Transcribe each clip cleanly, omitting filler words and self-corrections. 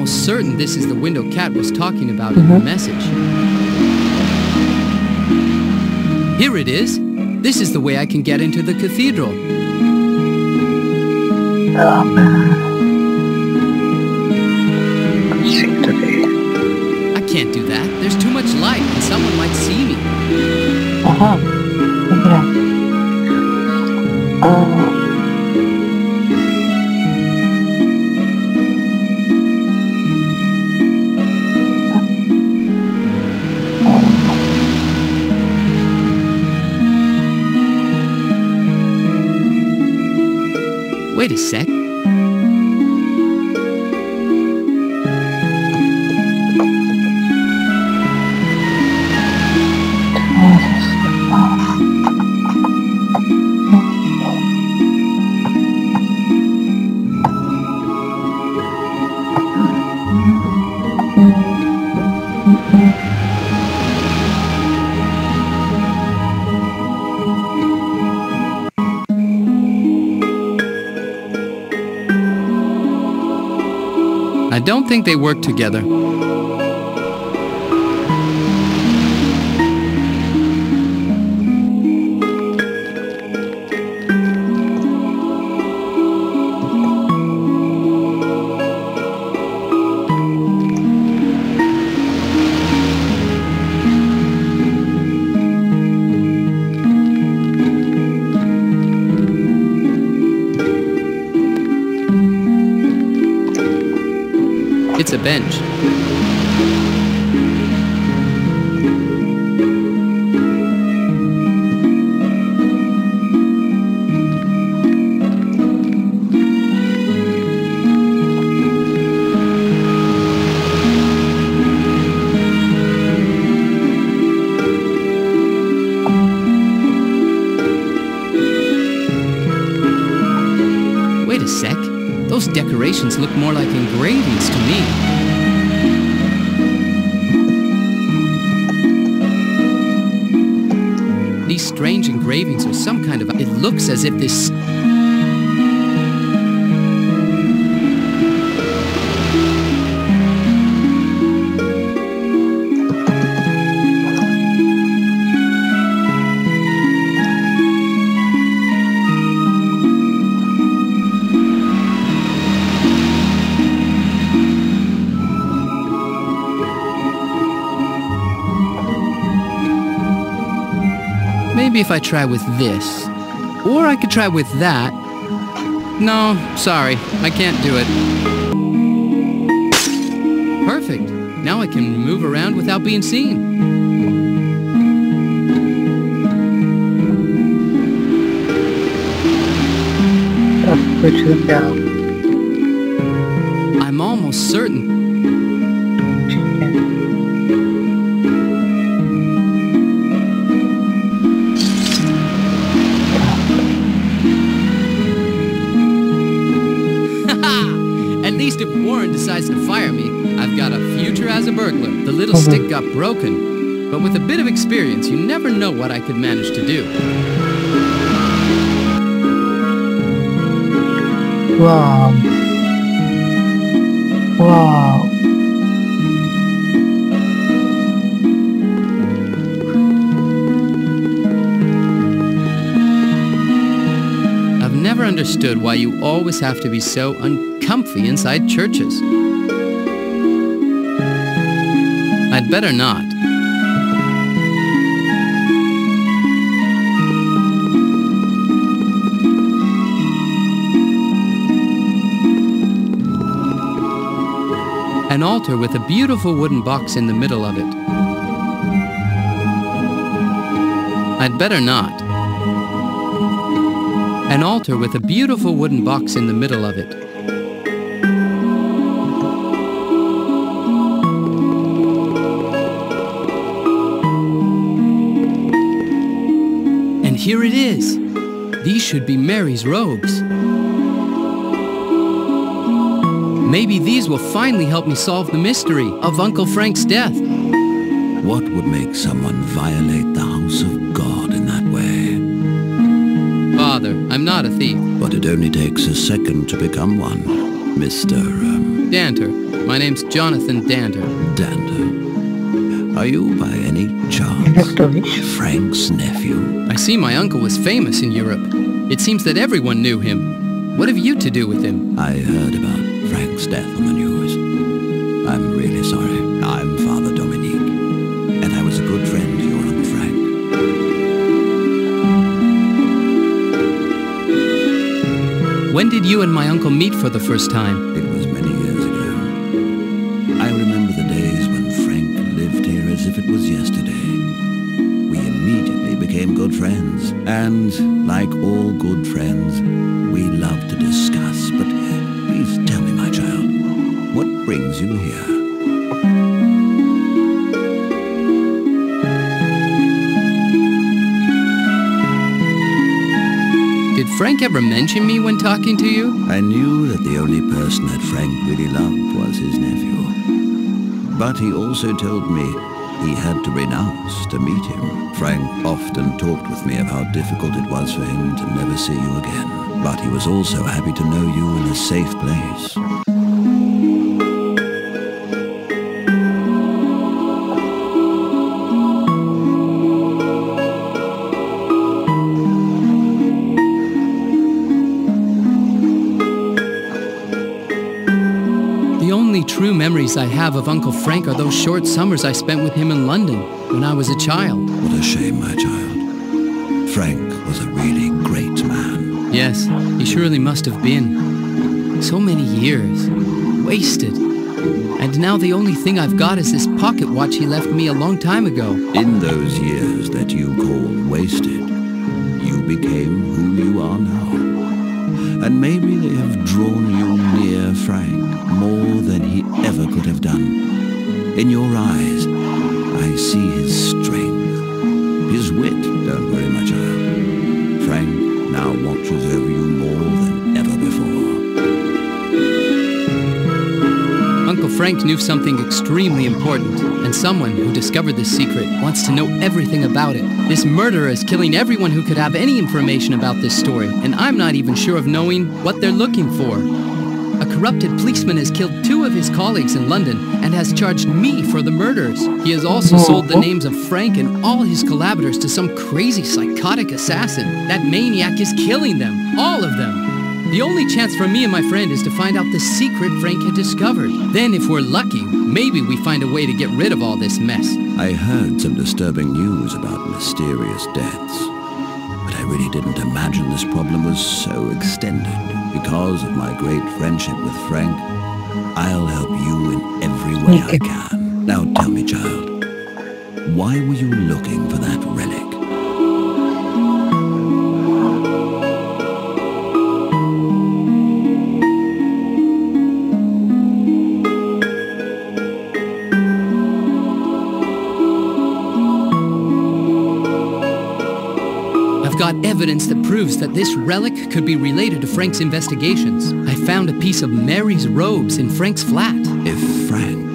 Certain this is the window Kat was talking about in her message. Here it is. This is the way I can get into the cathedral. Seems to be. I can't do that. There's too much light and someone might see me. Wait a sec. I don't think they work together. It's a bench. Wait a sec. Those decorations look more like engravings to me. These strange engravings are some kind of... It looks as if this... Maybe if I try with this. Or I could try with that. No, sorry, I can't do it. Perfect. Now I can move around without being seen. I'm almost certain. At least if Warren decides to fire me, I've got a future as a burglar. The little stick got broken, but with a bit of experience, you never know what I could manage to do. Wow. Wow. I've never understood why you always have to be so uncomfy inside churches. I'd better not. An altar with a beautiful wooden box in the middle of it. I'd better not. An altar with a beautiful wooden box in the middle of it. here it is. These should be Mary's robes. Maybe these will finally help me solve the mystery of Uncle Frank's death. What would make someone violate the house of God in that way? Father, I'm not a thief. But it only takes a second to become one, Mr. Danter. My name's Jonathan Danter. Dander. Are you by any chance Frank's nephew? I see my uncle was famous in Europe. It seems that everyone knew him. What have you to do with him? I heard about Frank's death on the news. I'm really sorry. I'm Father Dominique, and I was a good friend to your Uncle Frank. When did you and my uncle meet for the first time? It was many years ago. I remember the days when Frank lived here as if it was yesterday. We immediately became good friends, and like all good friends, we loved to discuss. But please tell me, my child, what brings you here? Did Frank ever mention me when talking to you? I knew that the only person that Frank really loved was his nephew. But he also told me he had to renounce to meet him. Frank often talked with me of how difficult it was for him to never see you again. But he was also happy to know you in a safe place. The only true memories I have of Uncle Frank are those short summers I spent with him in London when I was a child. What a shame, my child. Frank was a really great man. Yes, he surely must have been. So many years. Wasted. And now the only thing I've got is this pocket watch he left me a long time ago. In those years that you call wasted, you became who you are now. And maybe they have drawn you near Frank more than he ever could have done. In your eyes, I see his strength, his wit. Don't worry, my child. Frank now watches over you more than ever before. Uncle Frank knew something extremely important, and someone who discovered this secret wants to know everything about it. This murderer is killing everyone who could have any information about this story, and I'm not even sure of knowing what they're looking for. A corrupted policeman has killed 2 of his colleagues in London and has charged me for the murders. He has also sold the names of Frank and all his collaborators to some crazy psychotic assassin. That maniac is killing them, all of them. The only chance for me and my friend is to find out the secret Frank had discovered. Then, if we're lucky, maybe we find a way to get rid of all this mess. I heard some disturbing news about mysterious deaths, but I really didn't imagine this problem was so extended. Because of my great friendship with Frank, I'll help you in every way I can. Now tell me, child, why were you looking for that relic? I've got evidence that proves that this relic could be related to Frank's investigations. I found a piece of Mary's robes in Frank's flat. If Frank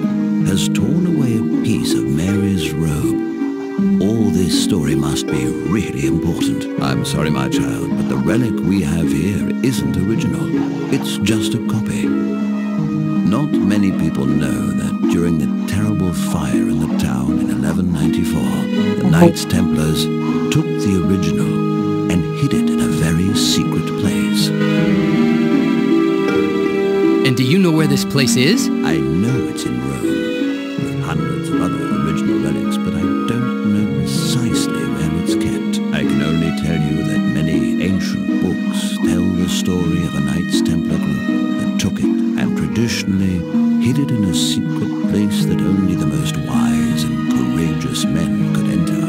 has torn away a piece of Mary's robe, all this story must be really important. I'm sorry, my child, but the relic we have here isn't original. It's just a copy. Not many people know that during the terrible fire in the town in 1194, the Knights Templars took the original and hid it in a very secret place. And do you know where this place is? I know it's in Rome, with hundreds of other original relics, but I don't know precisely where it's kept. I can only tell you that many ancient books tell the story of a Knights Templar group that took it and traditionally hid it in a secret place that only the most wise and courageous men could enter.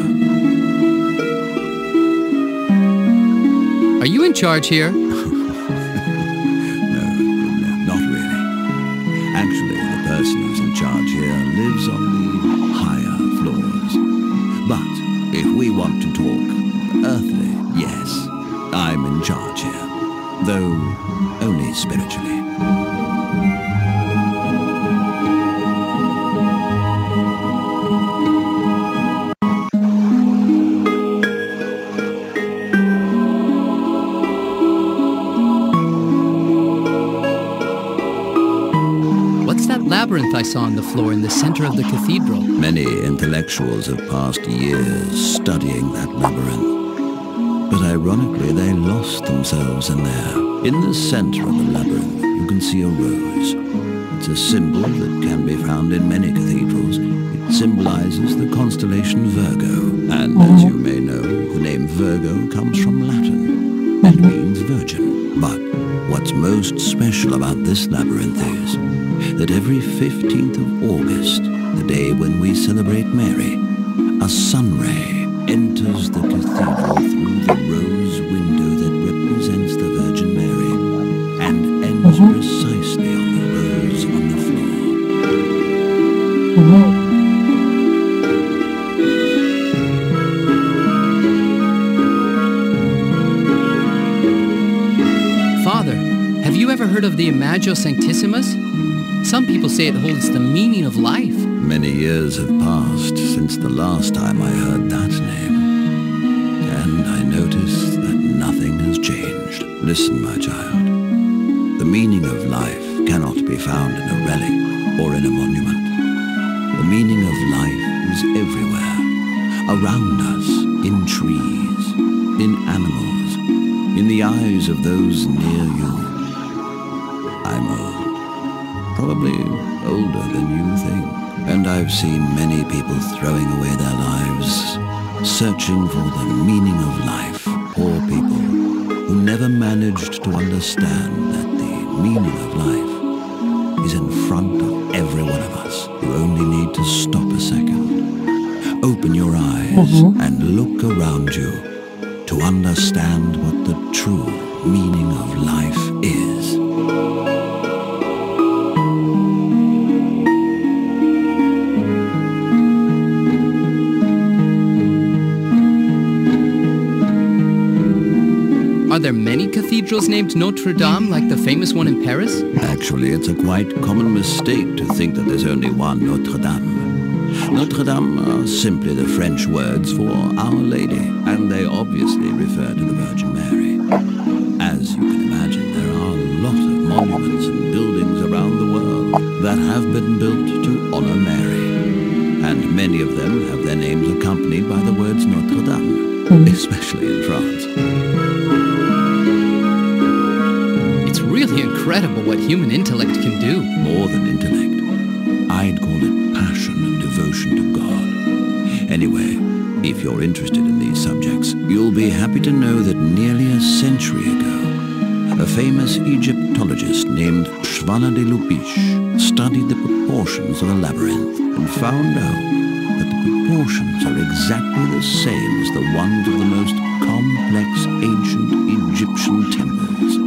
Are you in charge here? No, not really. Actually, the person who's in charge here lives on the higher floors. But if we want to talk earthly, though only spiritually. Labyrinth I saw on the floor in the center of the cathedral. Many intellectuals have passed years studying that labyrinth. But ironically, they lost themselves in there. In the center of the labyrinth, you can see a rose. It's a symbol that can be found in many cathedrals. It symbolizes the constellation Virgo. And as you may know, the name Virgo comes from Latin and means virgin. But what's most special about this labyrinth is that every 15th of August, the day when we celebrate Mary, a sun ray enters the cathedral through the rose window that represents the Virgin Mary and ends precisely on the rose on the floor. Father, have you ever heard of the Imago Sanctissimus? Some people say it holds the meaning of life. Many years have passed since the last time I heard that name. And I noticed that nothing has changed. Listen, my child. The meaning of life cannot be found in a relic or in a monument. The meaning of life is everywhere. Around us, in trees, in animals, in the eyes of those near you. I'm old. Probably older than you think. And I've seen many people throwing away their lives, searching for the meaning of life. Poor people who never managed to understand that the meaning of life is in front of every one of us. You only need to stop a second, open your eyes and look around you to understand what the true meaning of life is. Are there many cathedrals named Notre Dame, like the famous one in Paris? Actually, it's a quite common mistake to think that there's only one Notre Dame. Notre Dame are simply the French words for Our Lady, and they obviously refer to the Virgin Mary. As you can imagine, there are a lot of monuments and buildings around the world that have been built to honor Mary. And many of them have their names accompanied by the words Notre Dame, especially in France. Really incredible what human intellect can do. More than intellect. I'd call it passion and devotion to God. Anyway, if you're interested in these subjects, you'll be happy to know that nearly a century ago, a famous Egyptologist named Zrada de Lubish studied the proportions of a labyrinth and found out that the proportions are exactly the same as the ones of the most complex ancient Egyptian temples.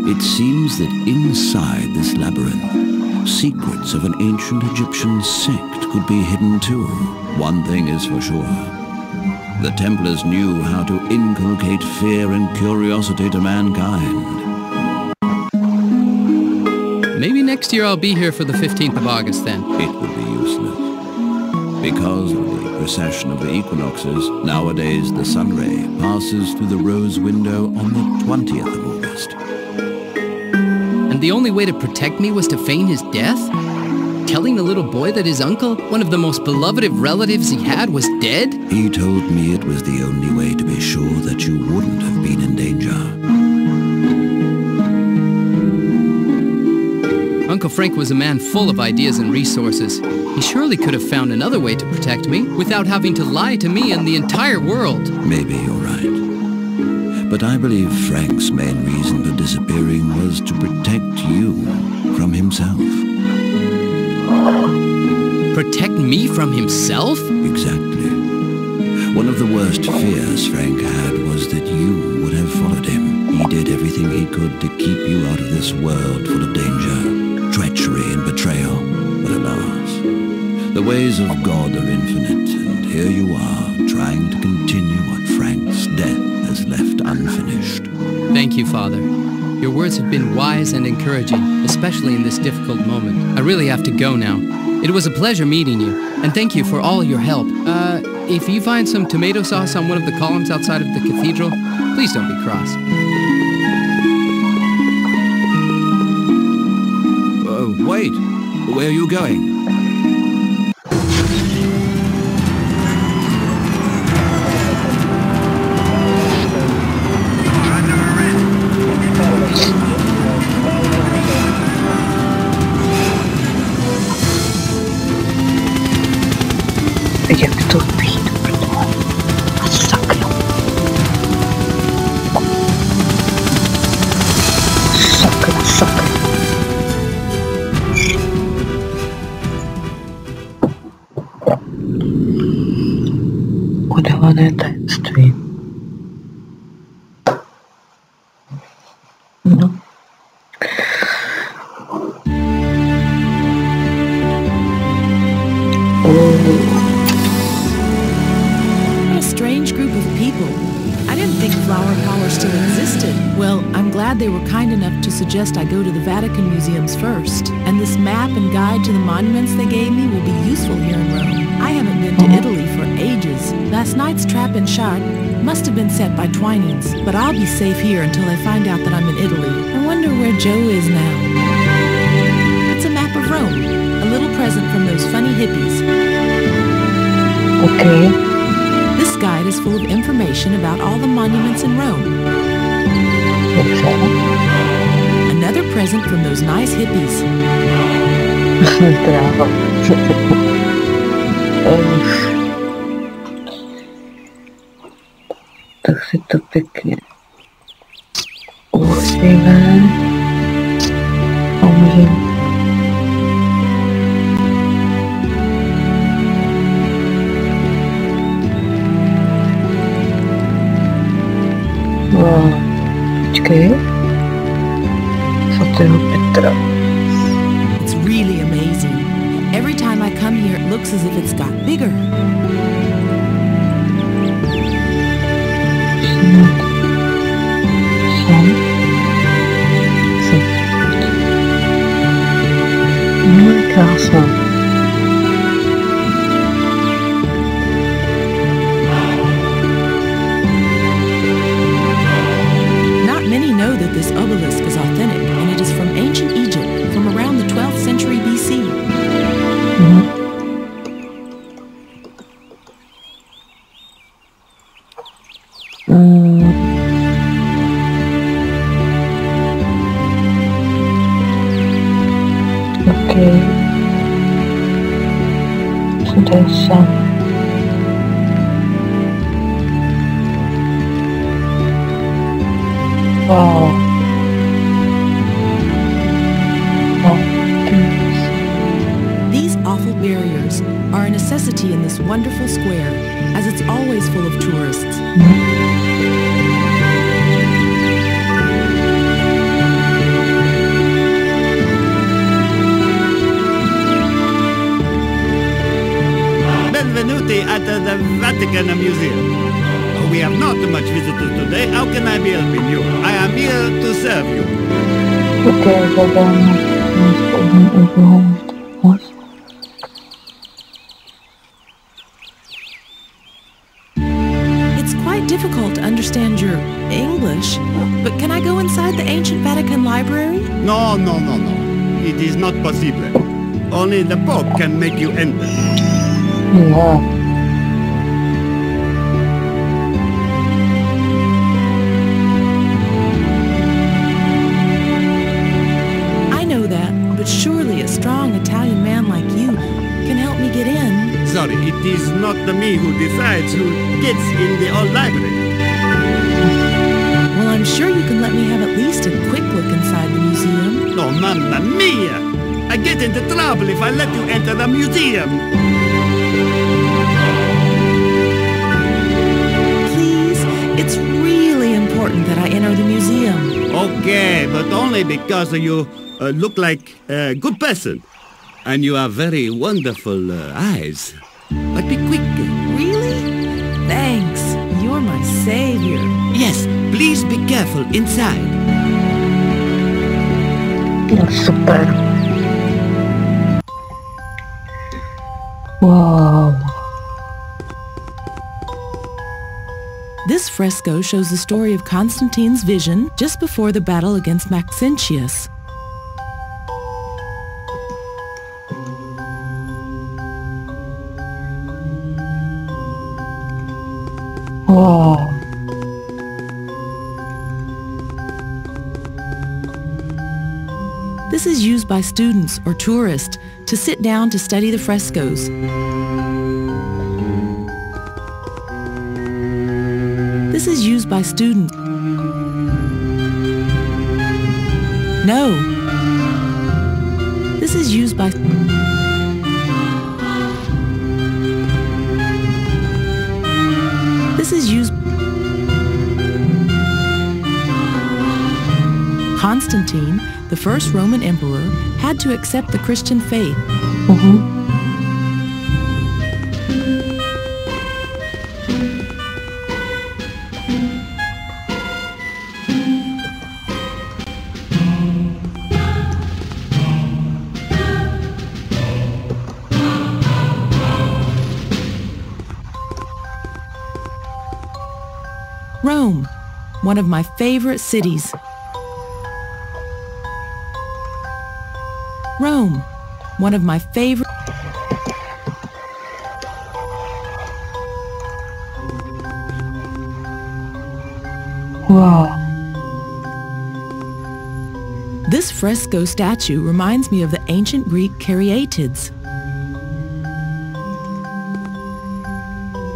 It seems that inside this labyrinth, secrets of an ancient Egyptian sect could be hidden too. One thing is for sure. The Templars knew how to inculcate fear and curiosity to mankind. Maybe next year I'll be here for the 15th of August then. It would be useless. Because of the precession of the equinoxes, nowadays the sun ray passes through the rose window on the 20th of August. And the only way to protect me was to feign his death? Telling the little boy that his uncle, one of the most beloved of relatives he had, was dead? He told me it was the only way to be sure that you wouldn't have been in danger. Uncle Frank was a man full of ideas and resources. He surely could have found another way to protect me without having to lie to me and the entire world. Maybe you're right. But I believe Frank's main reason for disappearing was to protect you from himself. Protect me from himself? Exactly. One of the worst fears Frank had was that you would have followed him. He did everything he could to keep you out of this world full of danger, treachery and betrayal. But alas, the ways of God are infinite, and here you are, trying to continue what Frank's death has left unfinished. Thank you, Father. Your words have been wise and encouraging, especially in this difficult moment. I really have to go now. It was a pleasure meeting you, and thank you for all your help. If you find some tomato sauce on one of the columns outside of the cathedral, please don't be cross. Wait, where are you going? Jak to být, protože a sakra. Sakra. Udávané tajemství. No. Flower power still existed. Well, I'm glad they were kind enough to suggest I go to the Vatican museums first. And this map and guide to the monuments they gave me will be useful here in Rome. I haven't been to Italy for ages. Last night's trap in Chartres must have been set by Twinings, but I'll be safe here until I find out that I'm in Italy. I wonder where Joe is now. It's a map of Rome, a little present from those funny hippies. Okay. This guide is full of information about all the monuments in Rome. Another present from those nice hippies. Bravo. Tak si to pěkně uložíme a můžeme počkej, svatého Petra. It's really amazing. Every time I come here, it looks as if it's got bigger. Krásná. That this obelisk is authentic, and it is from ancient Egypt, from around the 12th century BC. Okay. So there's some. Wow. These awful barriers are a necessity in this wonderful square, as it's always full of tourists. Benvenuti at the Vatican Museum. We have not much visitors today. How can I be helping you? I am here to serve you. It's quite difficult to understand your English, but can I go inside the ancient Vatican library? No. It is not possible. Only the Pope can make you enter. Yeah. Surely a strong Italian man like you can help me get in. Sorry, it is not me who decides who gets in the old library. Well, I'm sure you can let me have at least a quick look inside the museum. Oh, mamma mia! I get into trouble if I let you enter the museum. Please, it's really important that I enter the museum. Okay, but only because you look like a good person. And you have very wonderful eyes. But be quick. Really? Thanks. You're my savior. Yes, please be careful inside. Super. Wow. This fresco shows the story of Constantine's vision just before the battle against Maxentius. Wow. This is used by students or tourists to sit down to study the frescoes. This is used by students. No. This is used by... This is used... Constantine, the first Roman emperor, had to accept the Christian faith. Rome, one of my favorite cities. Rome, one of my favorite... Wow. This fresco statue reminds me of the ancient Greek caryatids.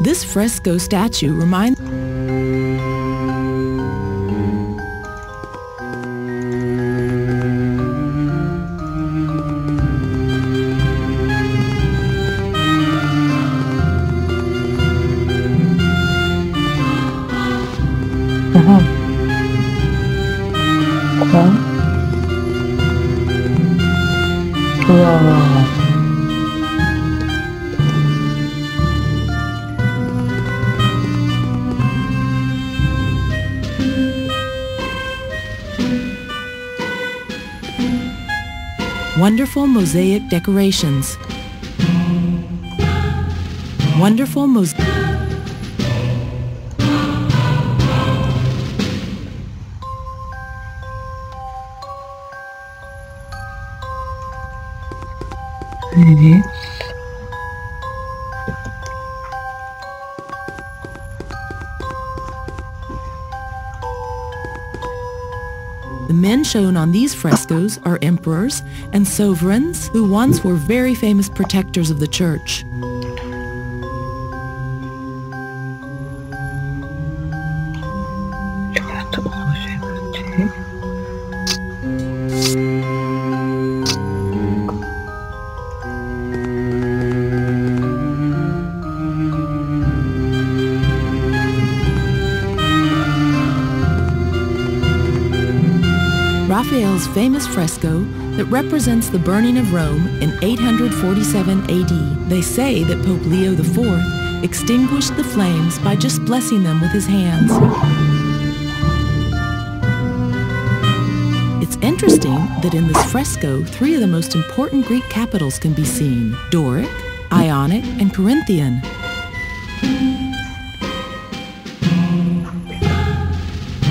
This fresco statue reminds... Wonderful mosaic decorations. Wonderful mosaic. Evet. The men shown on these frescoes are emperors and sovereigns who once were very famous protectors of the church. Raphael's famous fresco that represents the burning of Rome in 847 AD. They say that Pope Leo IV extinguished the flames by just blessing them with his hands. It's interesting that in this fresco, 3 of the most important Greek capitals can be seen: Doric, Ionic, and Corinthian.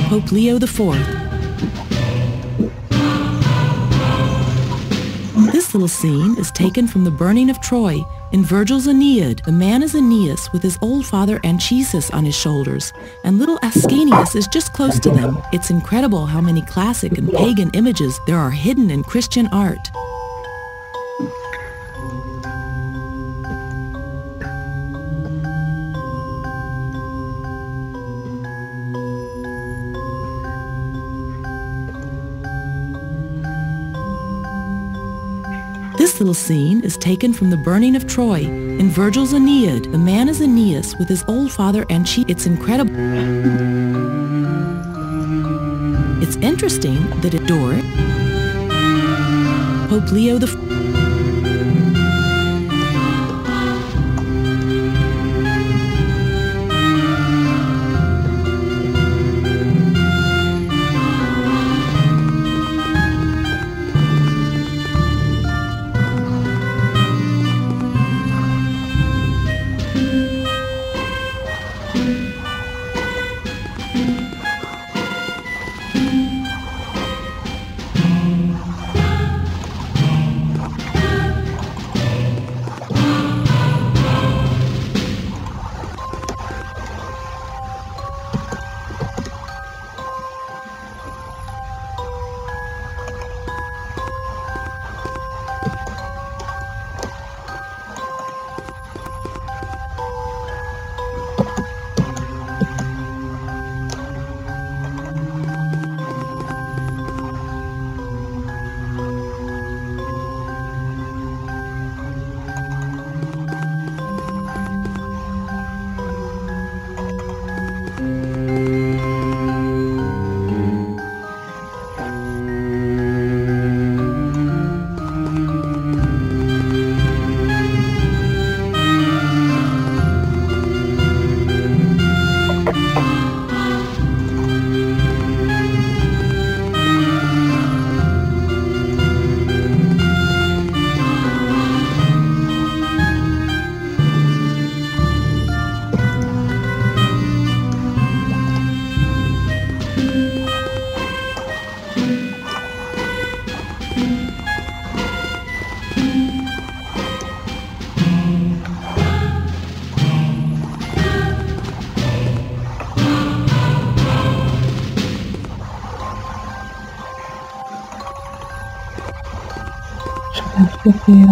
Pope Leo IV. This little scene is taken from the burning of Troy in Virgil's Aeneid. The man is Aeneas with his old father Anchises on his shoulders, and little Ascanius is just close to them. It's incredible how many classic and pagan images there are hidden in Christian art. This little scene is taken from the burning of Troy in Virgil's Aeneid. The man is Aeneas with his old father Anchises. It's incredible. It's interesting that at Doric, Pope Leo IV. Překvapivě.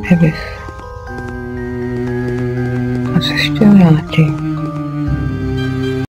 Kdybych se ještě vrátil.